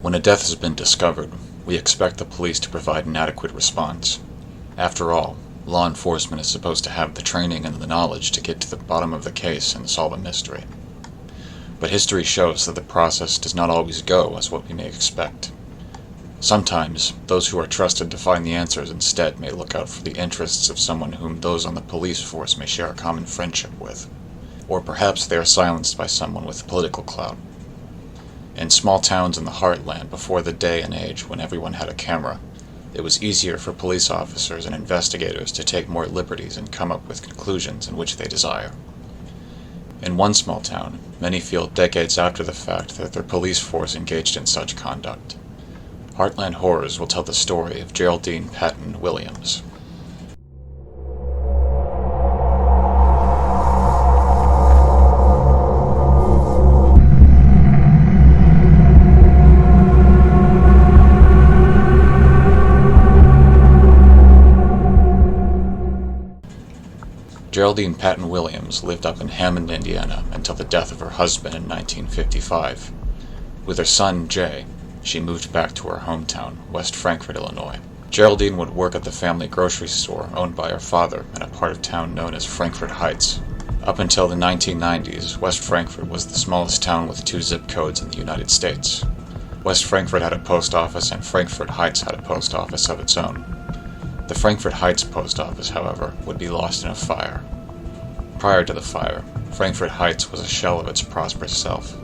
When a death has been discovered, we expect the police to provide an adequate response. After all, law enforcement is supposed to have the training and the knowledge to get to the bottom of the case and solve a mystery. But history shows that the process does not always go as what we may expect. Sometimes, those who are trusted to find the answers instead may look out for the interests of someone whom those on the police force may share a common friendship with. Or perhaps they are silenced by someone with political clout. In small towns in the Heartland before the day and age when everyone had a camera, it was easier for police officers and investigators to take more liberties and come up with conclusions in which they desire. In one small town, many feel decades after the fact that their police force engaged in such conduct. Heartland Horrors will tell the story of Geraldine Patton Williams. Geraldine Patton Williams lived up in Hammond, Indiana, until the death of her husband in 1955. With her son, Jay, she moved back to her hometown, West Frankfort, Illinois. Geraldine would work at the family grocery store owned by her father in a part of town known as Frankfort Heights. Up until the 1990s, West Frankfort was the smallest town with 2 zip codes in the United States. West Frankfort had a post office and Frankfort Heights had a post office of its own. The Frankfort Heights post office, however, would be lost in a fire. Prior to the fire, Frankfort Heights was a shell of its prosperous self.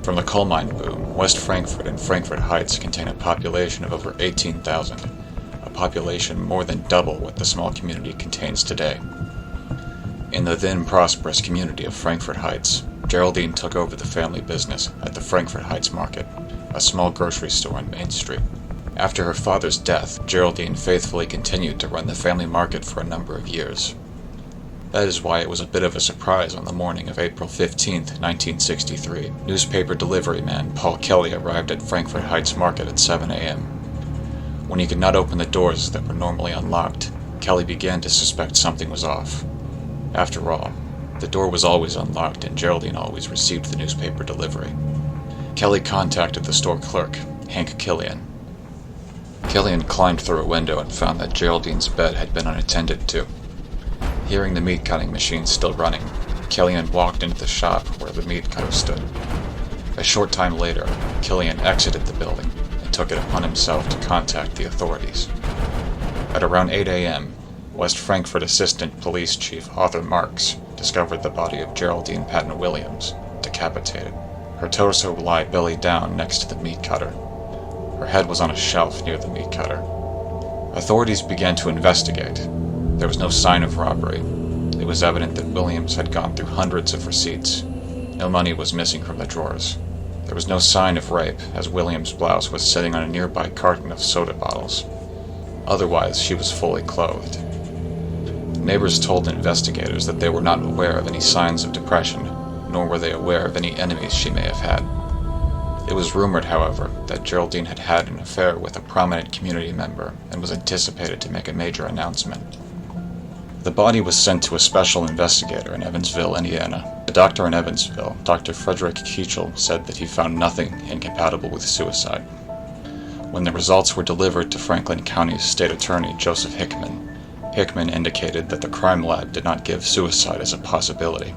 From the coal mine boom, West Frankfort and Frankfort Heights contain a population of over 18,000, a population more than double what the small community contains today. In the then prosperous community of Frankfort Heights, Geraldine took over the family business at the Frankfort Heights Market, a small grocery store on Main Street. After her father's death, Geraldine faithfully continued to run the family market for a number of years. That is why it was a bit of a surprise on the morning of April 15, 1963. Newspaper delivery man Paul Kelly arrived at Frankfort Heights Market at 7 a.m. When he could not open the doors that were normally unlocked, Kelly began to suspect something was off. After all, the door was always unlocked and Geraldine always received the newspaper delivery. Kelly contacted the store clerk, Hank Killian. Killian climbed through a window and found that Geraldine's bed had been unattended to. Hearing the meat-cutting machine still running, Killian walked into the shop where the meat cutter stood. A short time later, Killian exited the building and took it upon himself to contact the authorities. At around 8 a.m., West Frankfort Assistant Police Chief Arthur Marks discovered the body of Geraldine Patton Williams, decapitated. Her torso lay belly down next to the meat cutter. Her head was on a shelf near the meat cutter. Authorities began to investigate. There was no sign of robbery. It was evident that Williams had gone through hundreds of receipts. No money was missing from the drawers. There was no sign of rape, as Williams' blouse was sitting on a nearby carton of soda bottles. Otherwise, she was fully clothed. Neighbors told investigators that they were not aware of any signs of depression, nor were they aware of any enemies she may have had. It was rumored, however, that Geraldine had had an affair with a prominent community member and was anticipated to make a major announcement. The body was sent to a special investigator in Evansville, Indiana. The doctor in Evansville, Dr. Frederick Keachel, said that he found nothing incompatible with suicide. When the results were delivered to Franklin County's state attorney, Joseph Hickman, Hickman indicated that the crime lab did not give suicide as a possibility.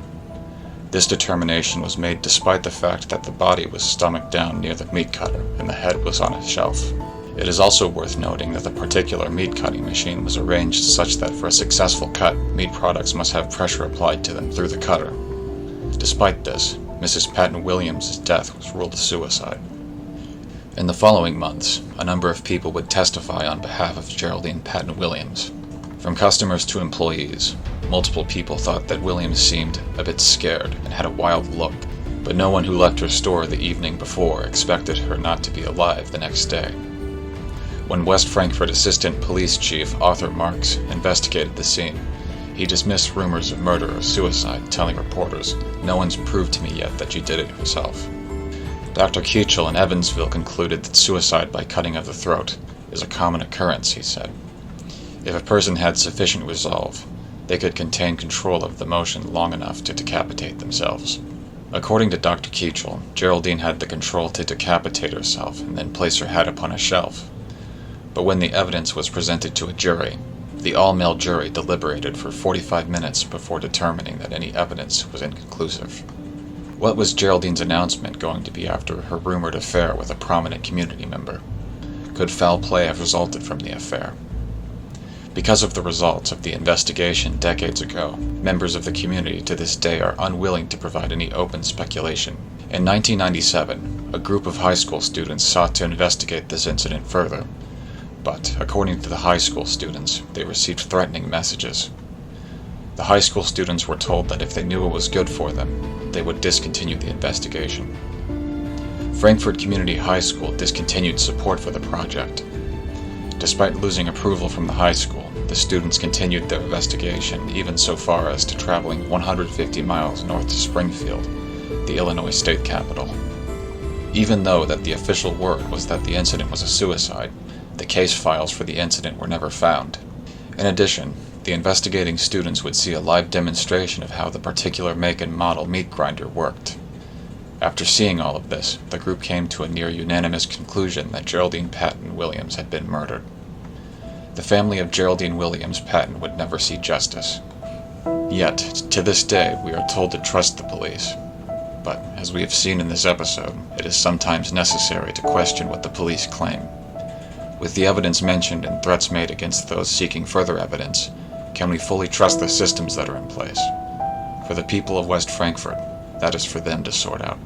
This determination was made despite the fact that the body was stomach down near the meat cutter and the head was on a shelf. It is also worth noting that the particular meat-cutting machine was arranged such that for a successful cut, meat products must have pressure applied to them through the cutter. Despite this, Mrs. Patton Williams' death was ruled a suicide. In the following months, a number of people would testify on behalf of Geraldine Patton Williams. From customers to employees, multiple people thought that Williams seemed a bit scared and had a wild look, but no one who left her store the evening before expected her not to be alive the next day. When West Frankfort Assistant Police Chief Arthur Marks investigated the scene, he dismissed rumors of murder or suicide, telling reporters, "No one's proved to me yet that she did it herself." Dr. Keachel in Evansville concluded that suicide by cutting of the throat is a common occurrence, he said. If a person had sufficient resolve, they could contain control of the motion long enough to decapitate themselves. According to Dr. Keachel, Geraldine had the control to decapitate herself and then place her head upon a shelf. But when the evidence was presented to a jury, the all-male jury deliberated for 45 minutes before determining that any evidence was inconclusive. What was Geraldine's announcement going to be after her rumored affair with a prominent community member? Could foul play have resulted from the affair? Because of the results of the investigation decades ago, members of the community to this day are unwilling to provide any open speculation. In 1997, a group of high school students sought to investigate this incident further, but according to the high school students, they received threatening messages. The high school students were told that if they knew what was good for them, they would discontinue the investigation. Frankfort Community High School discontinued support for the project. Despite losing approval from the high school, the students continued their investigation even so far as to traveling 150 miles north to Springfield, the Illinois state capital. Even though that the official word was that the incident was a suicide, the case files for the incident were never found. In addition, the investigating students would see a live demonstration of how the particular make and model meat grinder worked. After seeing all of this, the group came to a near unanimous conclusion that Geraldine Patton Williams had been murdered. The family of Geraldine Williams Patton would never see justice. Yet, to this day, we are told to trust the police. But, as we have seen in this episode, it is sometimes necessary to question what the police claim. With the evidence mentioned and threats made against those seeking further evidence, can we fully trust the systems that are in place? For the people of West Frankfort, that is for them to sort out.